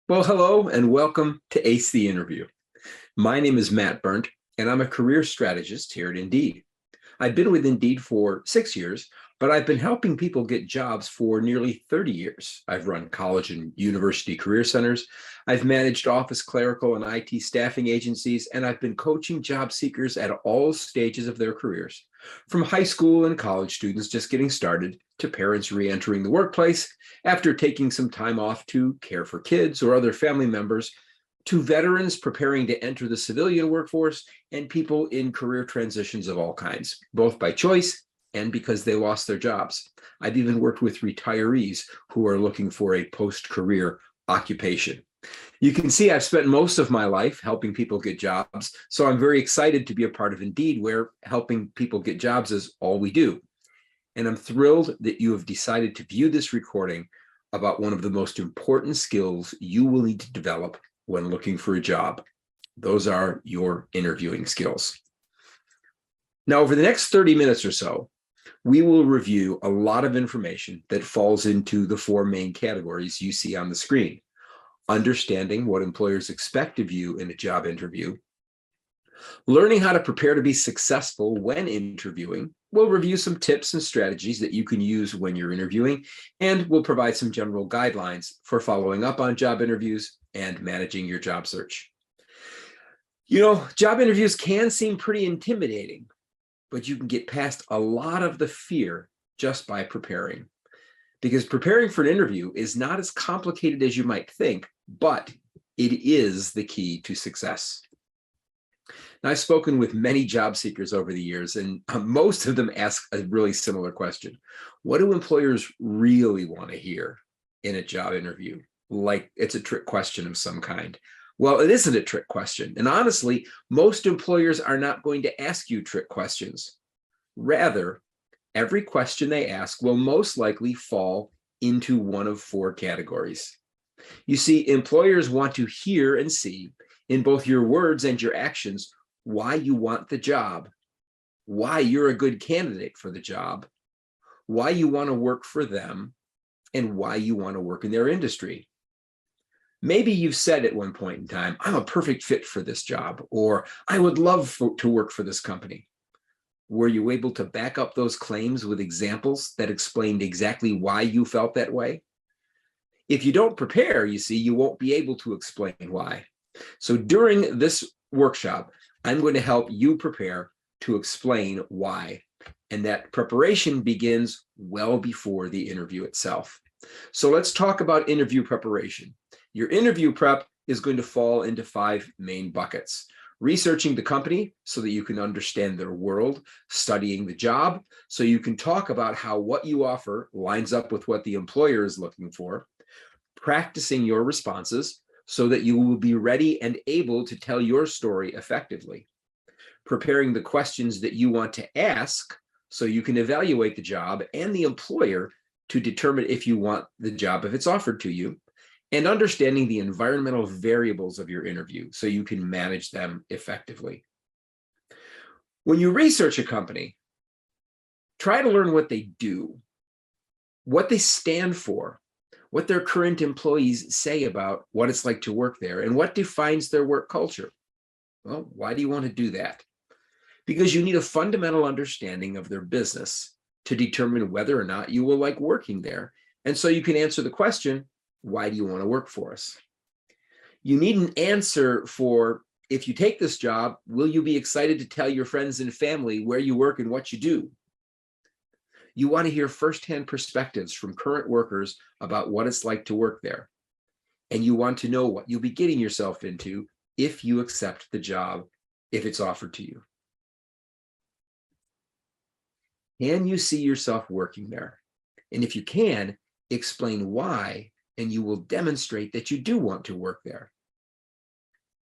Well, hello and welcome to Ace the Interview. My name is Matt Burnt, and I'm a career strategist here at Indeed. I've been with Indeed for 6 years, but I've been helping people get jobs for nearly 30 years. I've run college and university career centers. I've managed office clerical and IT staffing agencies, and I've been coaching job seekers at all stages of their careers, from high school and college students just getting started to parents re-entering the workplace after taking some time off to care for kids or other family members, to veterans preparing to enter the civilian workforce, and people in career transitions of all kinds, both by choice and because they lost their jobs. I've even worked with retirees who are looking for a post-career occupation. You can see I've spent most of my life helping people get jobs, so I'm very excited to be a part of Indeed, where helping people get jobs is all we do. And I'm thrilled that you have decided to view this recording about one of the most important skills you will need to develop when looking for a job. Those are your interviewing skills. Now, over the next 30 minutes or so, we will review a lot of information that falls into the four main categories you see on the screen. Understanding what employers expect of you in a job interview, learning how to prepare to be successful when interviewing. We'll review some tips and strategies that you can use when you're interviewing, and we'll provide some general guidelines for following up on job interviews and managing your job search. You know, job interviews can seem pretty intimidating, but you can get past a lot of the fear just by preparing. Because preparing for an interview is not as complicated as you might think, but it is the key to success. Now, I've spoken with many job seekers over the years, and most of them ask a really similar question. What do employers really want to hear in a job interview? Like it's a trick question of some kind. Well, it isn't a trick question. And honestly, most employers are not going to ask you trick questions. Rather, every question they ask will most likely fall into one of four categories. You see, employers want to hear and see in both your words and your actions why you want the job, why you're a good candidate for the job, why you want to work for them, and why you want to work in their industry. Maybe you've said at one point in time, I'm a perfect fit for this job, or I would love to work for this company. Were you able to back up those claims with examples that explained exactly why you felt that way? If you don't prepare, you see, you won't be able to explain why. So during this workshop, I'm going to help you prepare to explain why. And that preparation begins well before the interview itself. So let's talk about interview preparation. Your interview prep is going to fall into 5 main buckets. Researching the company so that you can understand their world, studying the job so you can talk about how what you offer lines up with what the employer is looking for, practicing your responses so that you will be ready and able to tell your story effectively, preparing the questions that you want to ask so you can evaluate the job and the employer to determine if you want the job if it's offered to you, and understanding the environmental variables of your interview so you can manage them effectively. When you research a company, try to learn what they do, what they stand for, what their current employees say about what it's like to work there, and what defines their work culture. Well, why do you want to do that? Because you need a fundamental understanding of their business to determine whether or not you will like working there. And so you can answer the question, why do you want to work for us? You need an answer for, if you take this job, will you be excited to tell your friends and family where you work and what you do? You want to hear firsthand perspectives from current workers about what it's like to work there. And you want to know what you'll be getting yourself into if you accept the job, if it's offered to you. Can you see yourself working there? And if you can, explain why, and you will demonstrate that you do want to work there.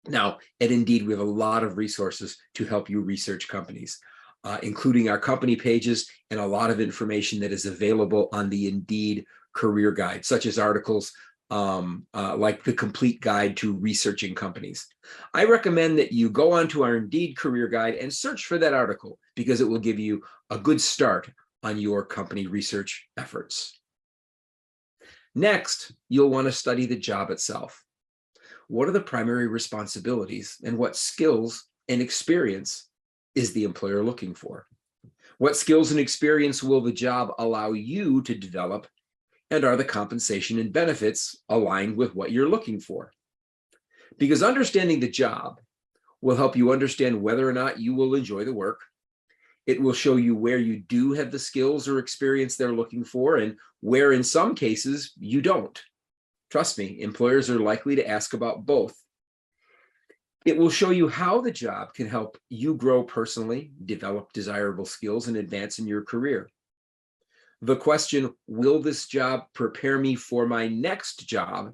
Now, at Indeed, we have a lot of resources to help you research companies, including our company pages and a lot of information that is available on the Indeed career guide, such as articles like the complete guide to researching companies. I recommend that you go onto our Indeed career guide and search for that article because it will give you a good start on your company research efforts. Next, you'll want to study the job itself. What are the primary responsibilities and what skills and experience is the employer looking for? What skills and experience will the job allow you to develop? And are the compensation and benefits aligned with what you're looking for? Because understanding the job will help you understand whether or not you will enjoy the work. It will show you where you do have the skills or experience they're looking for and where in some cases you don't. Trust me, employers are likely to ask about both. It will show you how the job can help you grow personally, develop desirable skills, and advance in your career. The question, will this job prepare me for my next job,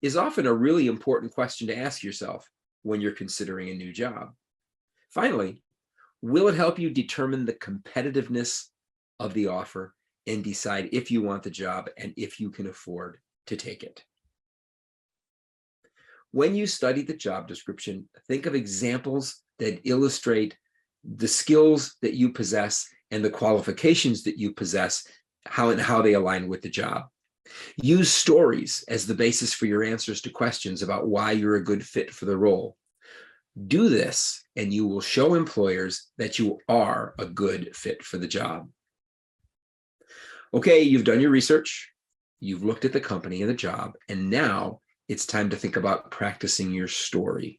is often a really important question to ask yourself when you're considering a new job. Finally, will it help you determine the competitiveness of the offer and decide if you want the job and if you can afford to take it? When you study the job description, think of examples that illustrate the skills that you possess and the qualifications that you possess, how they align with the job. Use stories as the basis for your answers to questions about why you're a good fit for the role. Do this, and you will show employers that you are a good fit for the job. Okay, you've done your research, you've looked at the company and the job, and now it's time to think about practicing your story.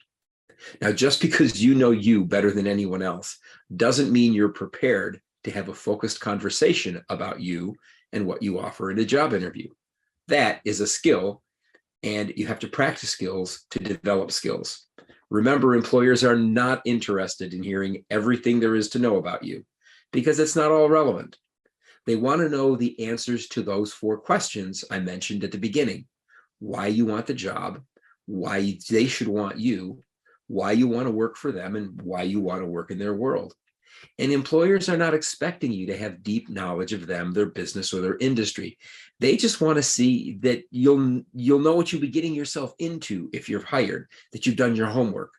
Now, just because you know you better than anyone else doesn't mean you're prepared to have a focused conversation about you and what you offer in a job interview. That is a skill, and you have to practice skills to develop skills. Remember, employers are not interested in hearing everything there is to know about you because it's not all relevant. They want to know the answers to those 4 questions I mentioned at the beginning: why you want the job, why they should want you, why you want to work for them, and why you want to work in their world. And employers are not expecting you to have deep knowledge of them, their business, or their industry. They just want to see that you'll know what you'll be getting yourself into if you're hired, that you've done your homework.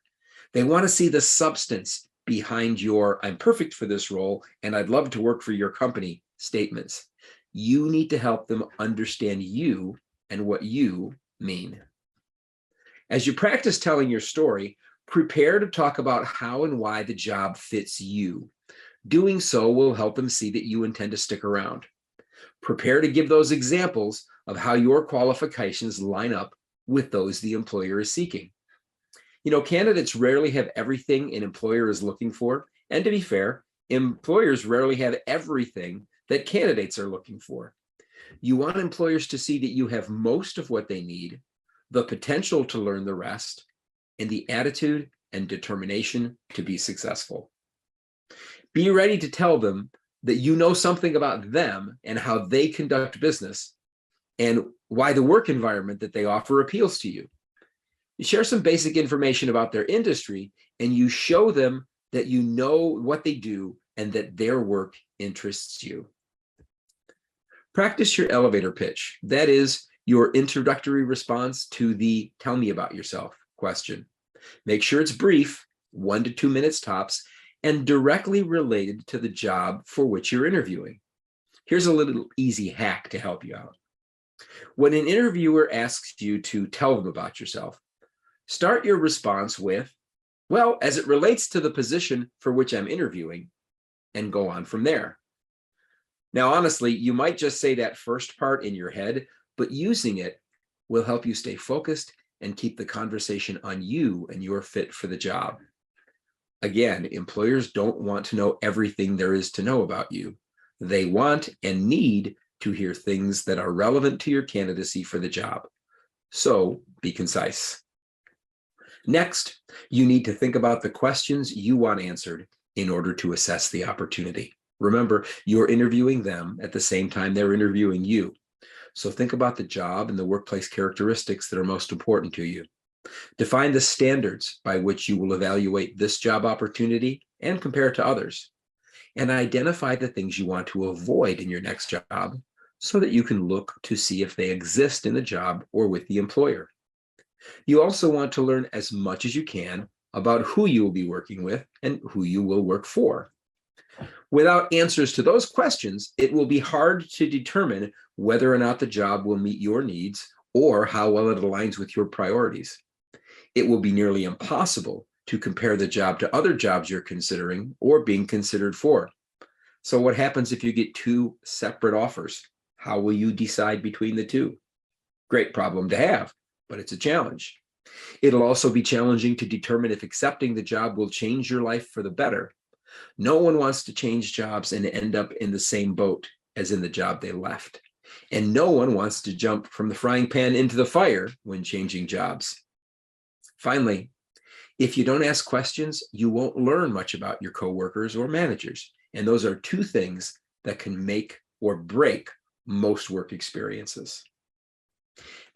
They want to see the substance behind your "I'm perfect for this role and I'd love to work for your company" statements. You need to help them understand you and what you mean. As you practice telling your story, prepare to talk about how and why the job fits you. Doing so will help them see that you intend to stick around. Prepare to give those examples of how your qualifications line up with those the employer is seeking. You know, candidates rarely have everything an employer is looking for, and to be fair, employers rarely have everything that candidates are looking for. You want employers to see that you have most of what they need, the potential to learn the rest, and the attitude and determination to be successful. Be ready to tell them that you know something about them and how they conduct business and why the work environment that they offer appeals to you. You share some basic information about their industry, and you show them that you know what they do and that their work interests you. Practice your elevator pitch. That is your introductory response to the "tell me about yourself" question. Make sure it's brief, 1 to 2 minutes tops, and directly related to the job for which you're interviewing. Here's a little easy hack to help you out. When an interviewer asks you to tell them about yourself, start your response with, "Well, as it relates to the position for which I'm interviewing," and go on from there. Now, honestly, you might just say that first part in your head, but using it will help you stay focused and keep the conversation on you and your fit for the job. Again, employers don't want to know everything there is to know about you. They want and need to hear things that are relevant to your candidacy for the job. So be concise. Next, you need to think about the questions you want answered in order to assess the opportunity. Remember, you're interviewing them at the same time they're interviewing you. So think about the job and the workplace characteristics that are most important to you. Define the standards by which you will evaluate this job opportunity and compare it to others. And identify the things you want to avoid in your next job so that you can look to see if they exist in the job or with the employer. You also want to learn as much as you can about who you will be working with and who you will work for. Without answers to those questions, it will be hard to determine whether or not the job will meet your needs or how well it aligns with your priorities. It will be nearly impossible to compare the job to other jobs you're considering or being considered for. So what happens if you get two separate offers? How will you decide between the two? Great problem to have, but it's a challenge. It'll also be challenging to determine if accepting the job will change your life for the better. No one wants to change jobs and end up in the same boat as in the job they left. And no one wants to jump from the frying pan into the fire when changing jobs. Finally, if you don't ask questions, you won't learn much about your coworkers or managers. And those are two things that can make or break most work experiences.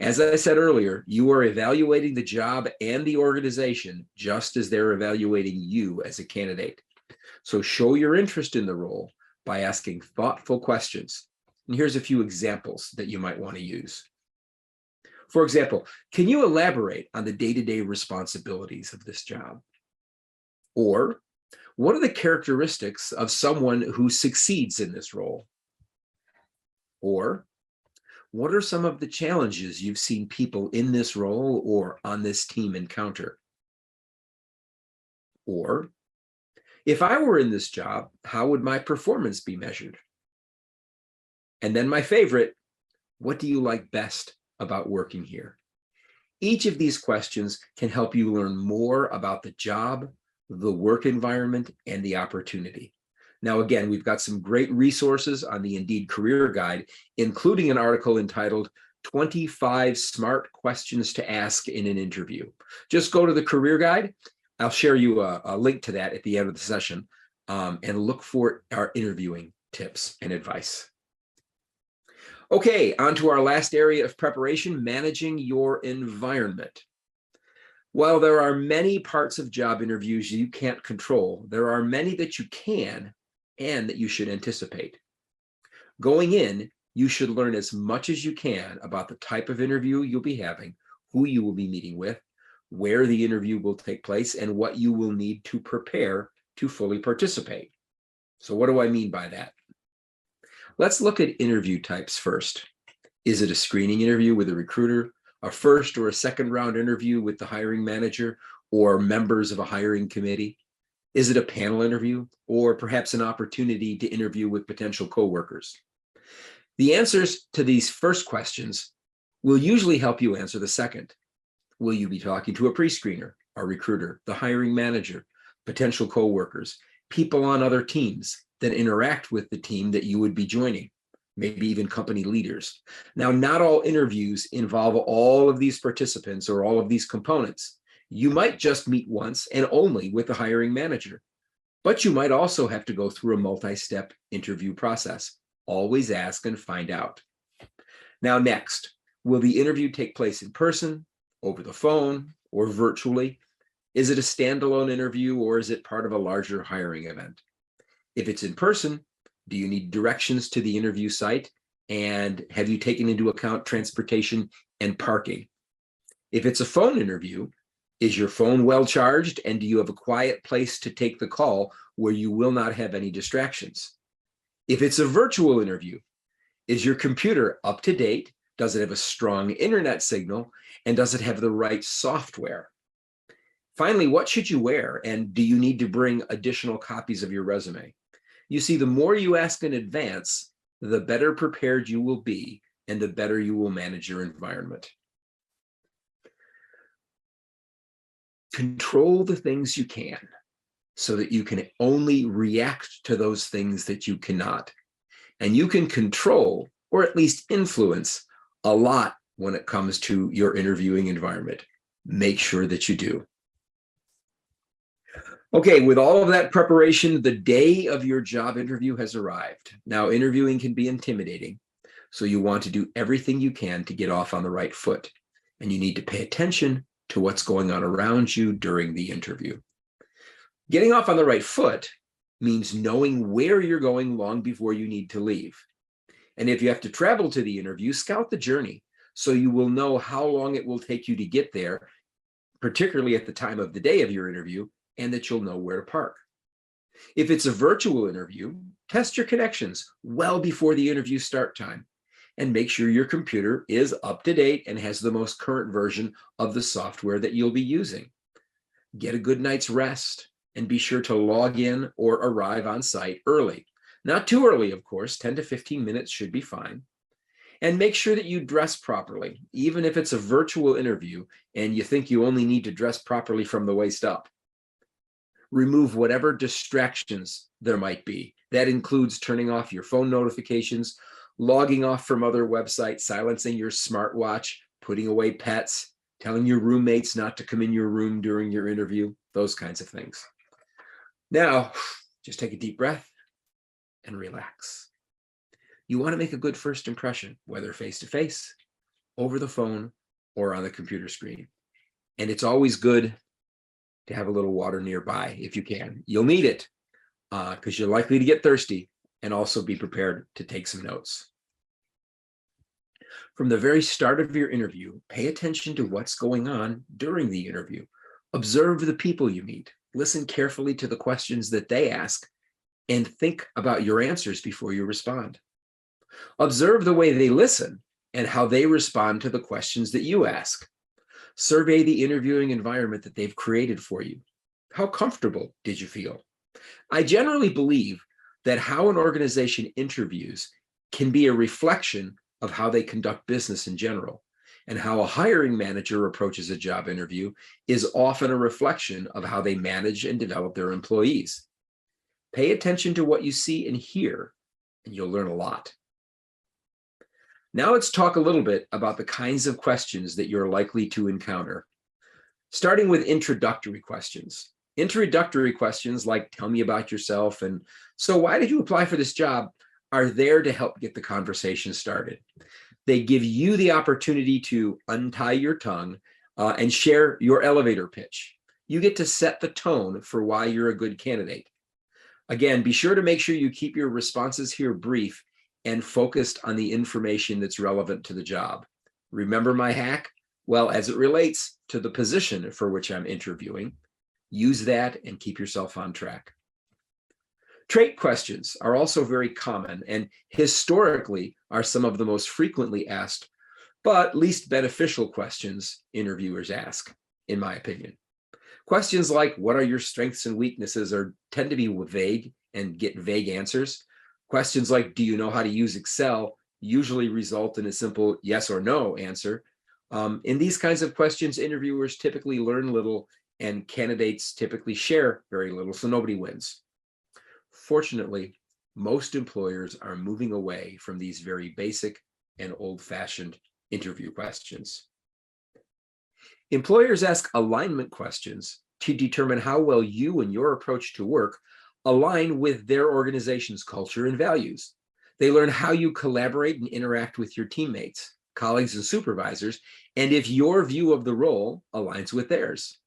As I said earlier, you are evaluating the job and the organization just as they're evaluating you as a candidate. So show your interest in the role by asking thoughtful questions. And here's a few examples that you might want to use. For example, can you elaborate on the day-to-day responsibilities of this job? Or what are the characteristics of someone who succeeds in this role? Or what are some of the challenges you've seen people in this role or on this team encounter? Or if I were in this job, how would my performance be measured? And then my favorite, what do you like best about working here? Each of these questions can help you learn more about the job, the work environment, and the opportunity. Now, again, we've got some great resources on the Indeed Career Guide, including an article entitled 25 Smart Questions to Ask in an Interview. Just go to the Career Guide. I'll share you a link to that at the end of the session, and look for our interviewing tips and advice. Okay, on to our last area of preparation, managing your environment. While there are many parts of job interviews you can't control, there are many that you can and that you should anticipate. Going in, you should learn as much as you can about the type of interview you'll be having, who you will be meeting with, where the interview will take place, and what you will need to prepare to fully participate. So what do I mean by that? Let's look at interview types first. Is it a screening interview with a recruiter, a first or a second round interview with the hiring manager or members of a hiring committee? Is it a panel interview or perhaps an opportunity to interview with potential coworkers? The answers to these first questions will usually help you answer the second. Will you be talking to a pre-screener, a recruiter, the hiring manager, potential coworkers, people on other teams that interact with the team that you would be joining, maybe even company leaders? Now, not all interviews involve all of these participants or all of these components. You might just meet once and only with the hiring manager, but you might also have to go through a multi-step interview process. Always ask and find out. Now, next, will the interview take place in person, over the phone, or virtually? Is it a standalone interview or is it part of a larger hiring event? If it's in person, do you need directions to the interview site? And have you taken into account transportation and parking? If it's a phone interview, is your phone well charged? And do you have a quiet place to take the call where you will not have any distractions? If it's a virtual interview, is your computer up to date? Does it have a strong internet signal? And does it have the right software? Finally, what should you wear? And do you need to bring additional copies of your resume? You see, the more you ask in advance, the better prepared you will be and the better you will manage your environment. Control the things you can so that you can only react to those things that you cannot. And you can control, or at least influence, a lot when it comes to your interviewing environment. Make sure that you do. Okay, with all of that preparation, the day of your job interview has arrived. Now, interviewing can be intimidating, so you want to do everything you can to get off on the right foot, and you need to pay attention to what's going on around you during the interview. Getting off on the right foot means knowing where you're going long before you need to leave. And if you have to travel to the interview, scout the journey so you will know how long it will take you to get there, particularly at the time of the day of your interview, and that you'll know where to park. If it's a virtual interview, test your connections well before the interview start time. and make sure your computer is up to date and has the most current version of the software that you'll be using. Get a good night's rest and be sure to log in or arrive on site early. Not too early, of course, 10 to 15 minutes should be fine. And make sure that you dress properly, even if it's a virtual interview and you think you only need to dress properly from the waist up. Remove whatever distractions there might be. That includes turning off your phone notifications, logging off from other websites, silencing your smartwatch, putting away pets, telling your roommates not to come in your room during your interview, those kinds of things. Now, just take a deep breath and relax. You want to make a good first impression, whether face-to-face, over the phone, or on the computer screen. And it's always good to have a little water nearby if you can. You'll need it because you're likely to get thirsty, and also be prepared to take some notes. From the very start of your interview, pay attention to what's going on during the interview. Observe the people you meet. Listen carefully to the questions that they ask, and think about your answers before you respond. Observe the way they listen and how they respond to the questions that you ask. Survey the interviewing environment that they've created for you. How comfortable did you feel? I generally believe that how an organization interviews can be a reflection of how they conduct business in general, and how a hiring manager approaches a job interview is often a reflection of how they manage and develop their employees. Pay attention to what you see and hear, and you'll learn a lot. Now let's talk a little bit about the kinds of questions that you're likely to encounter. Starting with introductory questions. Introductory questions like, tell me about yourself, and so why did you apply for this job, are there to help get the conversation started. They give you the opportunity to untie your tongue and share your elevator pitch. You get to set the tone for why you're a good candidate. Again, be sure to make sure you keep your responses here brief and focused on the information that's relevant to the job. Remember my hack? Well, as it relates to the position for which I'm interviewing, use that and keep yourself on track. Trait questions are also very common and historically are some of the most frequently asked, but least beneficial questions interviewers ask, in my opinion. Questions like, what are your strengths and weaknesses, tend to be vague and get vague answers. Questions like, do you know how to use Excel, usually result in a simple yes or no answer. In these kinds of questions, interviewers typically learn little and candidates typically share very little, so nobody wins. Fortunately, most employers are moving away from these very basic and old-fashioned interview questions. Employers ask alignment questions to determine how well you and your approach to work align with their organization's culture and values. They learn how you collaborate and interact with your teammates, colleagues, and supervisors, and if your view of the role aligns with theirs.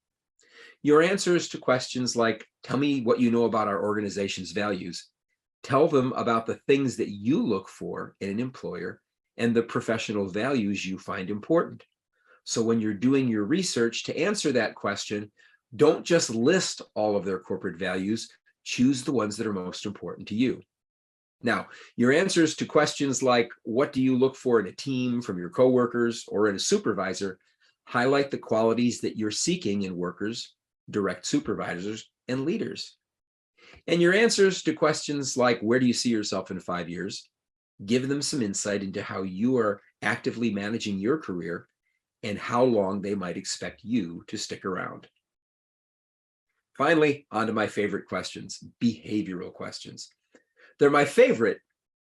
Your answers to questions like, tell me what you know about our organization's values, tell them about the things that you look for in an employer and the professional values you find important. So when you're doing your research to answer that question, don't just list all of their corporate values, choose the ones that are most important to you. Now, your answers to questions like, what do you look for in a team from your coworkers or in a supervisor, highlight the qualities that you're seeking in workers, direct supervisors, and leaders. And your answers to questions like, where do you see yourself in 5 years, give them some insight into how you are actively managing your career and how long they might expect you to stick around. Finally, on to my favorite questions, behavioral questions. They're my favorite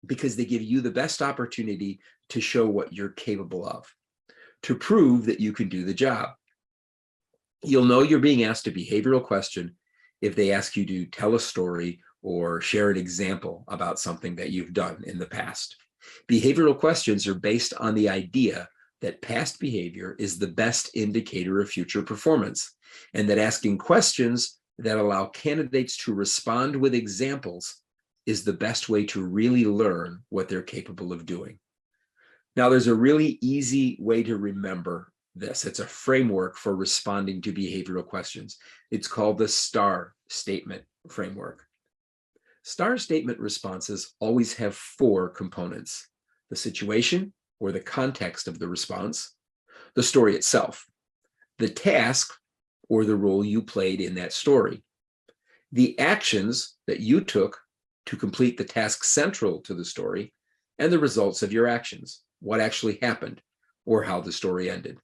because they give you the best opportunity to show what you're capable of, to prove that you can do the job. You'll know you're being asked a behavioral question if they ask you to tell a story or share an example about something that you've done in the past. Behavioral questions are based on the idea that past behavior is the best indicator of future performance, and that asking questions that allow candidates to respond with examples is the best way to really learn what they're capable of doing. Now, there's a really easy way to remember this. It's a framework for responding to behavioral questions. It's called the STAR statement framework. STAR statement responses always have 4 components. the situation or the context of the response, the story itself, the task or the role you played in that story, the actions that you took to complete the task central to the story, and the results of your actions, what actually happened, or how the story ended.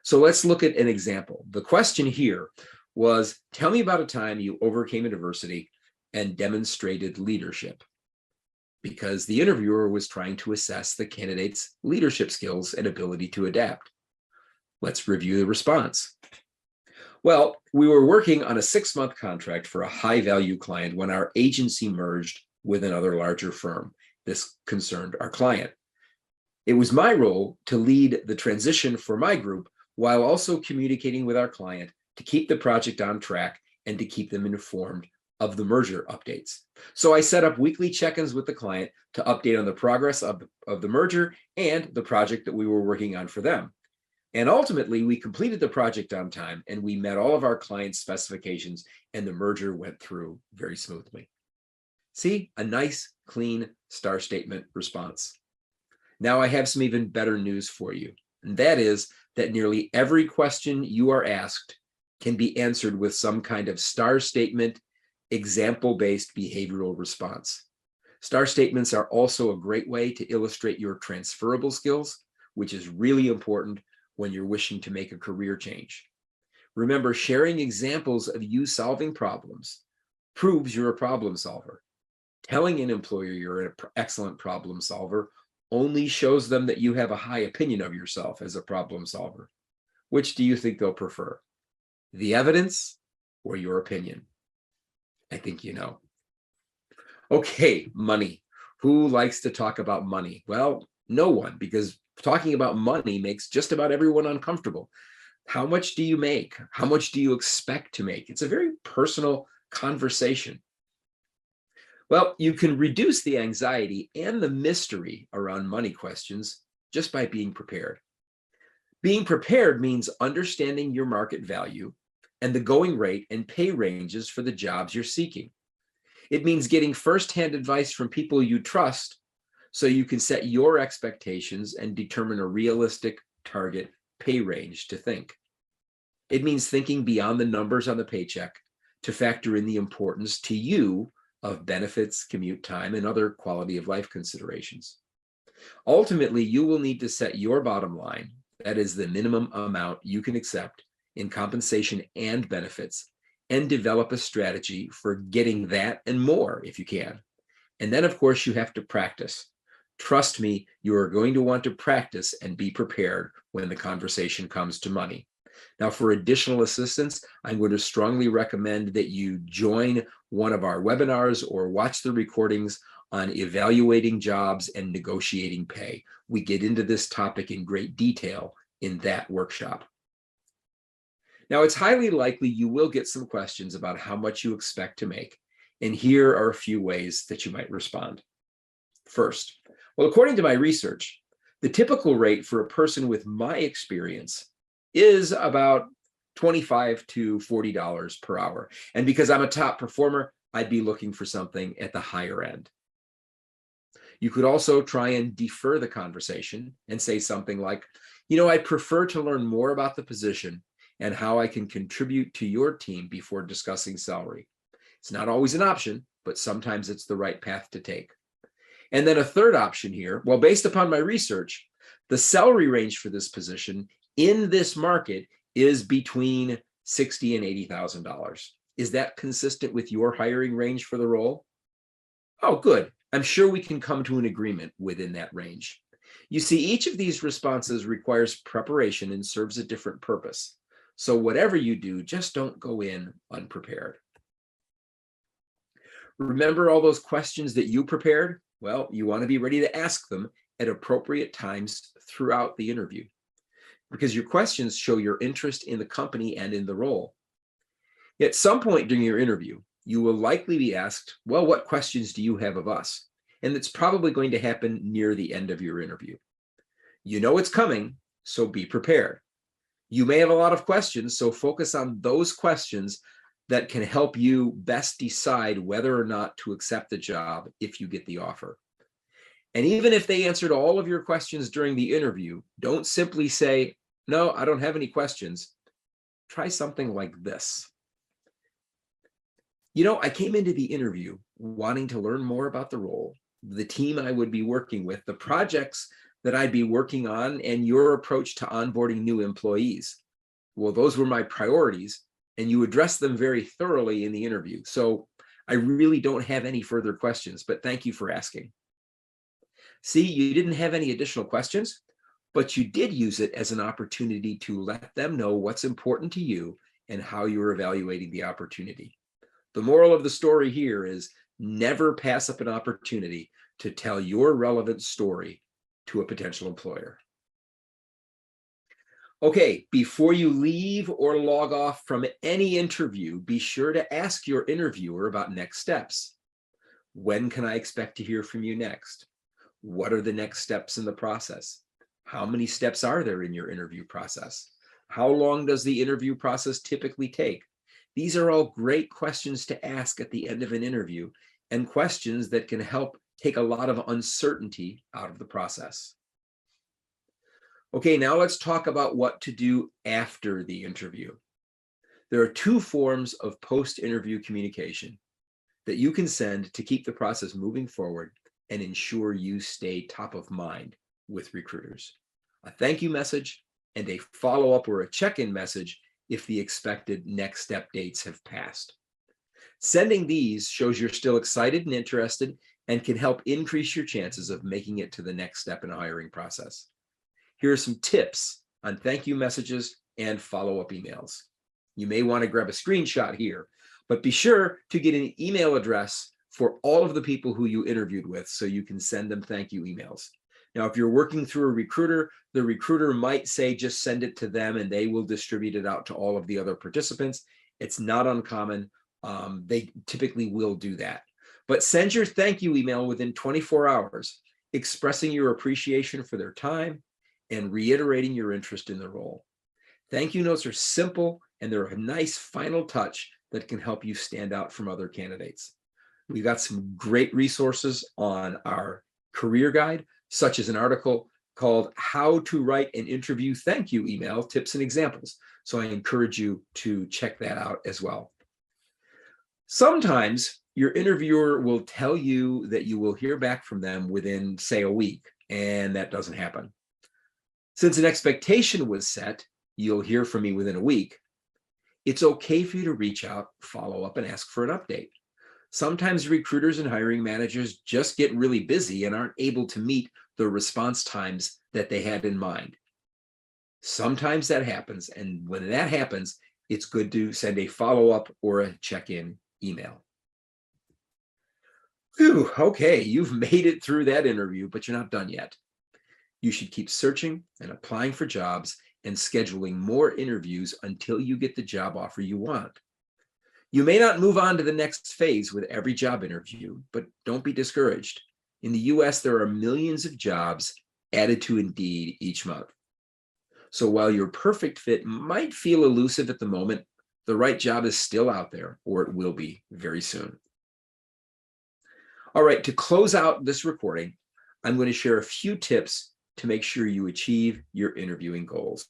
So let's look at an example. The question here was, tell me about a time you overcame adversity and demonstrated leadership, because the interviewer was trying to assess the candidate's leadership skills and ability to adapt. Let's review the response. Well, we were working on a 6-month contract for a high-value client when our agency merged with another larger firm. This concerned our client. It was my role to lead the transition for my group while also communicating with our client to keep the project on track and to keep them informed of the merger updates. So I set up weekly check-ins with the client to update on the progress of the merger and the project that we were working on for them. And ultimately, we completed the project on time and we met all of our client's specifications and the merger went through very smoothly. See, a nice, clean star statement response. Now I have some even better news for you, and that is that nearly every question you are asked can be answered with some kind of star statement, example-based behavioral response. Star statements are also a great way to illustrate your transferable skills, which is really important when you're wishing to make a career change. Remember, sharing examples of you solving problems proves you're a problem solver. Telling an employer you're an excellent problem solver only shows them that you have a high opinion of yourself as a problem solver. Which do you think they'll prefer? The evidence or your opinion? I think you know. Okay, money. Who likes to talk about money? Well, no one, because talking about money makes just about everyone uncomfortable. How much do you make? How much do you expect to make? It's a very personal conversation. Well, you can reduce the anxiety and the mystery around money questions just by being prepared. Being prepared means understanding your market value and the going rate and pay ranges for the jobs you're seeking. It means getting firsthand advice from people you trust so you can set your expectations and determine a realistic target pay range to think. It means thinking beyond the numbers on the paycheck to factor in the importance to you of benefits, commute time, and other quality of life considerations. Ultimately, you will need to set your bottom line, that is the minimum amount you can accept in compensation and benefits, and develop a strategy for getting that and more if you can. And then, of course, you have to practice. Trust me, you are going to want to practice and be prepared when the conversation comes to money. Now, for additional assistance, I'm going to strongly recommend that you join one of our webinars or watch the recordings on evaluating jobs and negotiating pay. We get into this topic in great detail in that workshop. Now, it's highly likely you will get some questions about how much you expect to make, and here are a few ways that you might respond. First, well, according to my research, the typical rate for a person with my experience is about $25 to $40 per hour. And because I'm a top performer, I'd be looking for something at the higher end. You could also try and defer the conversation and say something like, I'd prefer to learn more about the position and how I can contribute to your team before discussing salary. It's not always an option, but sometimes it's the right path to take. And then a third option here, well, based upon my research, the salary range for this position in this market is between $60,000 and $80,000. Is that consistent with your hiring range for the role? Oh, good. I'm sure we can come to an agreement within that range. You see, each of these responses requires preparation and serves a different purpose. So whatever you do, just don't go in unprepared. Remember all those questions that you prepared? Well, you want to be ready to ask them at appropriate times throughout the interview, because your questions show your interest in the company and in the role. At some point during your interview, you will likely be asked, well, what questions do you have of us? And it's probably going to happen near the end of your interview. You know it's coming, so be prepared. You may have a lot of questions, so focus on those questions that can help you best decide whether or not to accept the job if you get the offer. And even if they answered all of your questions during the interview, don't simply say, "No, I don't have any questions." Try something like this. I came into the interview wanting to learn more about the role, the team I would be working with, the projects that I'd be working on, and your approach to onboarding new employees. Well, those were my priorities, and you addressed them very thoroughly in the interview. So I really don't have any further questions, but thank you for asking. See, you didn't have any additional questions, but you did use it as an opportunity to let them know what's important to you and how you're evaluating the opportunity. The moral of the story here is never pass up an opportunity to tell your relevant story to a potential employer. Okay, before you leave or log off from any interview, be sure to ask your interviewer about next steps. When can I expect to hear from you next? What are the next steps in the process? How many steps are there in your interview process? How long does the interview process typically take? These are all great questions to ask at the end of an interview, and questions that can help take a lot of uncertainty out of the process. Okay, now let's talk about what to do after the interview. There are two forms of post-interview communication that you can send to keep the process moving forward and ensure you stay top of mind with recruiters: a thank you message and a follow-up or a check-in message if the expected next step dates have passed. Sending these shows you're still excited and interested and can help increase your chances of making it to the next step in a hiring process. Here are some tips on thank you messages and follow-up emails. You may want to grab a screenshot here, but be sure to get an email address for all of the people who you interviewed with so you can send them thank you emails. Now, if you're working through a recruiter, the recruiter might say just send it to them and they will distribute it out to all of the other participants. It's not uncommon. They typically will do that. But send your thank you email within 24 hours, expressing your appreciation for their time and reiterating your interest in the role. Thank you notes are simple and they're a nice final touch that can help you stand out from other candidates. We've got some great resources on our career guide, such as an article called How to Write an Interview Thank You Email, Tips and Examples. So I encourage you to check that out as well. Sometimes your interviewer will tell you that you will hear back from them within, say, a week, and that doesn't happen. Since an expectation was set, you'll hear from me within a week, it's okay for you to reach out, follow up, and ask for an update. Sometimes recruiters and hiring managers just get really busy and aren't able to meet the response times that they had in mind. Sometimes that happens, and when that happens, it's good to send a follow-up or a check-in email. Whew, okay, you've made it through that interview, but you're not done yet. You should keep searching and applying for jobs and scheduling more interviews until you get the job offer you want. You may not move on to the next phase with every job interview, but don't be discouraged. In the US, there are millions of jobs added to Indeed each month. So while your perfect fit might feel elusive at the moment, the right job is still out there, or it will be very soon. All right, to close out this recording, I'm going to share a few tips to make sure you achieve your interviewing goals.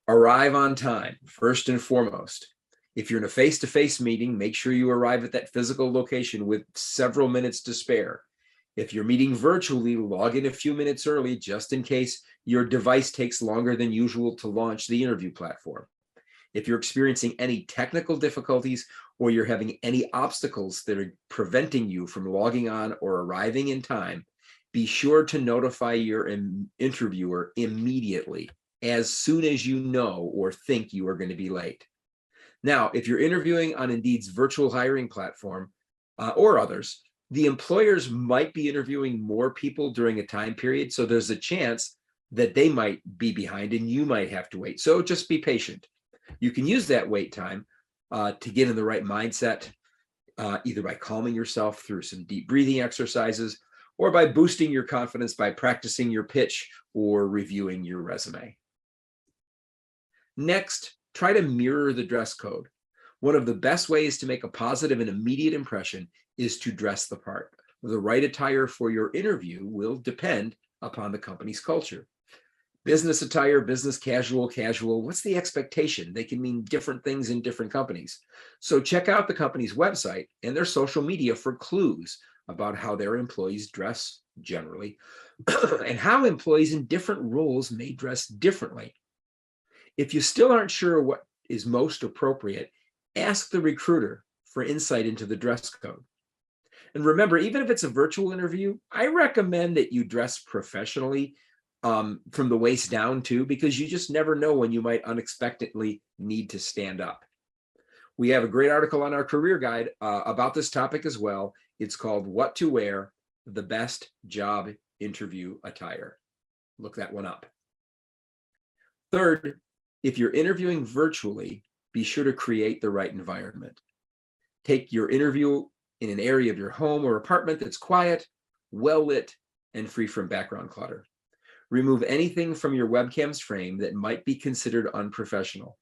Arrive on time, first and foremost. If you're in a face-to-face meeting, make sure you arrive at that physical location with several minutes to spare. If you're meeting virtually, log in a few minutes early just in case your device takes longer than usual to launch the interview platform. If you're experiencing any technical difficulties or you're having any obstacles that are preventing you from logging on or arriving in time, be sure to notify your interviewer immediately as soon as you know or think you are going to be late. Now, if you're interviewing on Indeed's virtual hiring platform or others, the employers might be interviewing more people during a time period, so there's a chance that they might be behind and you might have to wait. So just be patient. You can use that wait time to get in the right mindset, either by calming yourself through some deep breathing exercises or by boosting your confidence by practicing your pitch or reviewing your resume. Next, try to mirror the dress code. One of the best ways to make a positive and immediate impression is to dress the part. The right attire for your interview will depend upon the company's culture. Business attire, business casual, casual. What's the expectation? They can mean different things in different companies. So check out the company's website and their social media for clues about how their employees dress generally and how employees in different roles may dress differently. If you still aren't sure what is most appropriate, ask the recruiter for insight into the dress code. And remember, even if it's a virtual interview, I recommend that you dress professionally from the waist down too, because you just never know when you might unexpectedly need to stand up. We have a great article on our career guide about this topic as well. It's called What to Wear, the Best Job Interview Attire. Look that one up. Third, if you're interviewing virtually, be sure to create the right environment. Take your interview in an area of your home or apartment that's quiet, well lit, and free from background clutter. Remove anything from your webcam's frame that might be considered unprofessional.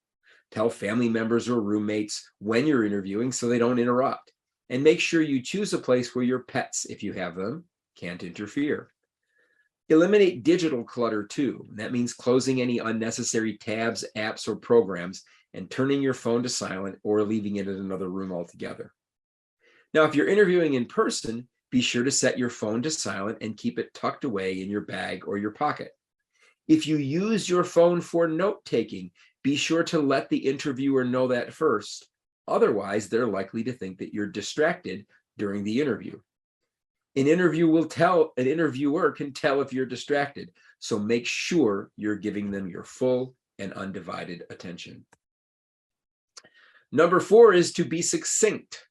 Tell family members or roommates when you're interviewing so they don't interrupt. And make sure you choose a place where your pets, if you have them, can't interfere. Eliminate digital clutter too. That means closing any unnecessary tabs, apps, or programs and turning your phone to silent or leaving it in another room altogether. Now, if you're interviewing in person, be sure to set your phone to silent and keep it tucked away in your bag or your pocket. If you use your phone for note-taking, be sure to let the interviewer know that first. Otherwise, they're likely to think that you're distracted during the interview. An interviewer can tell if you're distracted, so make sure you're giving them your full and undivided attention. Number 4 is to be succinct.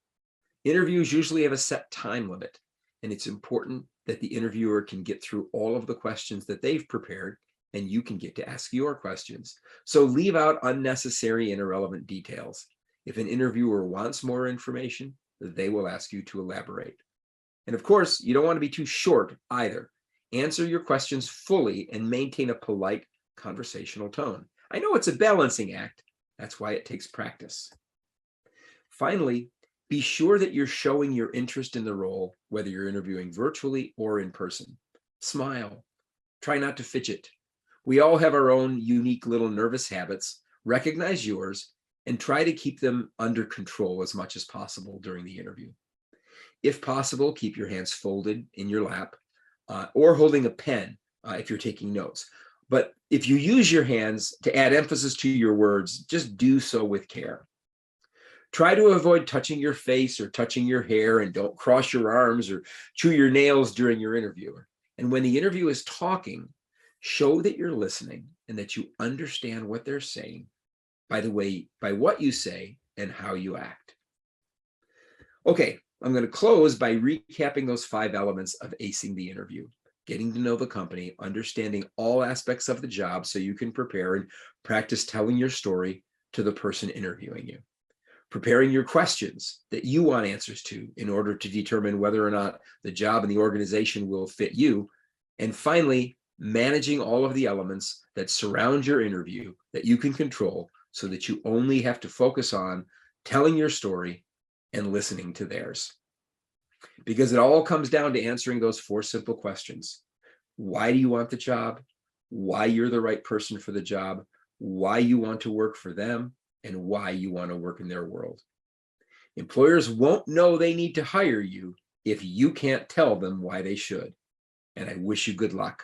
Interviews usually have a set time limit, and it's important that the interviewer can get through all of the questions that they've prepared, and you can get to ask your questions. So leave out unnecessary and irrelevant details. If an interviewer wants more information, they will ask you to elaborate. And of course, you don't want to be too short either. Answer your questions fully and maintain a polite conversational tone. I know it's a balancing act. That's why it takes practice. Finally, be sure that you're showing your interest in the role, whether you're interviewing virtually or in person. Smile. Try not to fidget. We all have our own unique little nervous habits. Recognize yours and try to keep them under control as much as possible during the interview. If possible, keep your hands folded in your lap or holding a pen if you're taking notes. But if you use your hands to add emphasis to your words, just do so with care. Try to avoid touching your face or touching your hair, and don't cross your arms or chew your nails during your interview. And when the interview is talking, show that you're listening and that you understand what they're saying by what you say and how you act. Okay, I'm going to close by recapping those 5 elements of acing the interview. Getting to know the company, understanding all aspects of the job so you can prepare and practice telling your story to the person interviewing you. Preparing your questions that you want answers to in order to determine whether or not the job and the organization will fit you. And finally, managing all of the elements that surround your interview that you can control so that you only have to focus on telling your story and listening to theirs. Because it all comes down to answering those 4 simple questions. Why do you want the job? Why you're the right person for the job? Why you want to work for them? And why you want to work in their world. Employers won't know they need to hire you if you can't tell them why they should. And I wish you good luck.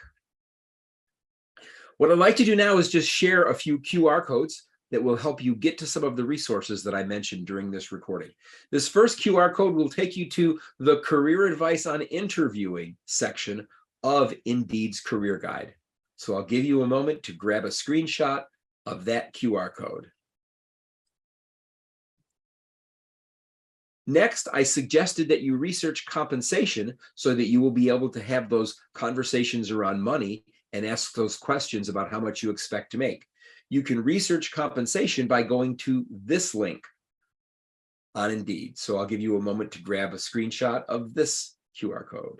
What I'd like to do now is just share a few QR codes that will help you get to some of the resources that I mentioned during this recording. This first QR code will take you to the Career Advice on Interviewing section of Indeed's Career Guide. So I'll give you a moment to grab a screenshot of that QR code. Next, I suggested that you research compensation so that you will be able to have those conversations around money and ask those questions about how much you expect to make. You can research compensation by going to this link on Indeed. So I'll give you a moment to grab a screenshot of this QR code.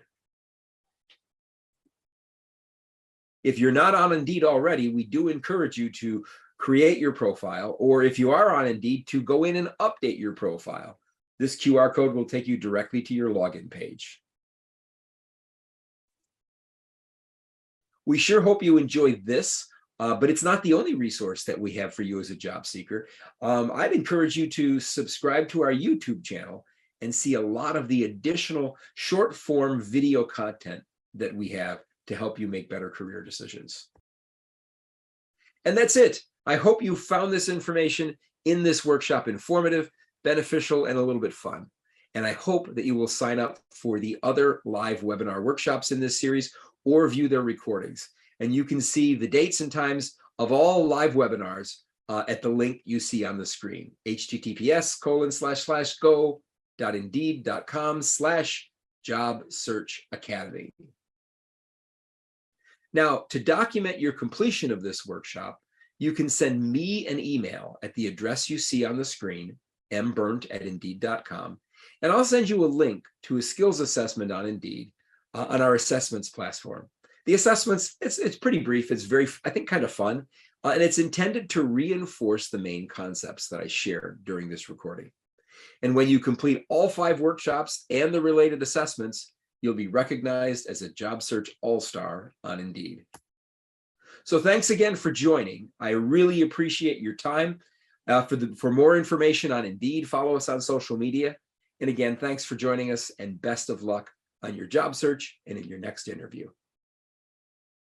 If you're not on Indeed already, we do encourage you to create your profile, or if you are on Indeed, to go in and update your profile. This QR code will take you directly to your login page. We sure hope you enjoyed this, but it's not the only resource that we have for you as a job seeker. I'd encourage you to subscribe to our YouTube channel and see a lot of the additional short form video content that we have to help you make better career decisions. And that's it. I hope you found this information in this workshop informative, beneficial, and a little bit fun. And I hope that you will sign up for the other live webinar workshops in this series or view their recordings. And you can see the dates and times of all live webinars at the link you see on the screen, https://go.indeed.com/job-search-academy. Now, to document your completion of this workshop, you can send me an email at the address you see on the screen, mburnt@indeed.com, and I'll send you a link to a skills assessment on Indeed on our assessments platform. The assessments, it's pretty brief. It's very, I think, kind of fun, and it's intended to reinforce the main concepts that I shared during this recording. And when you complete all 5 workshops and the related assessments, you'll be recognized as a job search all-star on Indeed. So thanks again for joining. I really appreciate your time. For more information on Indeed, follow us on social media. And again, thanks for joining us, and best of luck on your job search and in your next interview.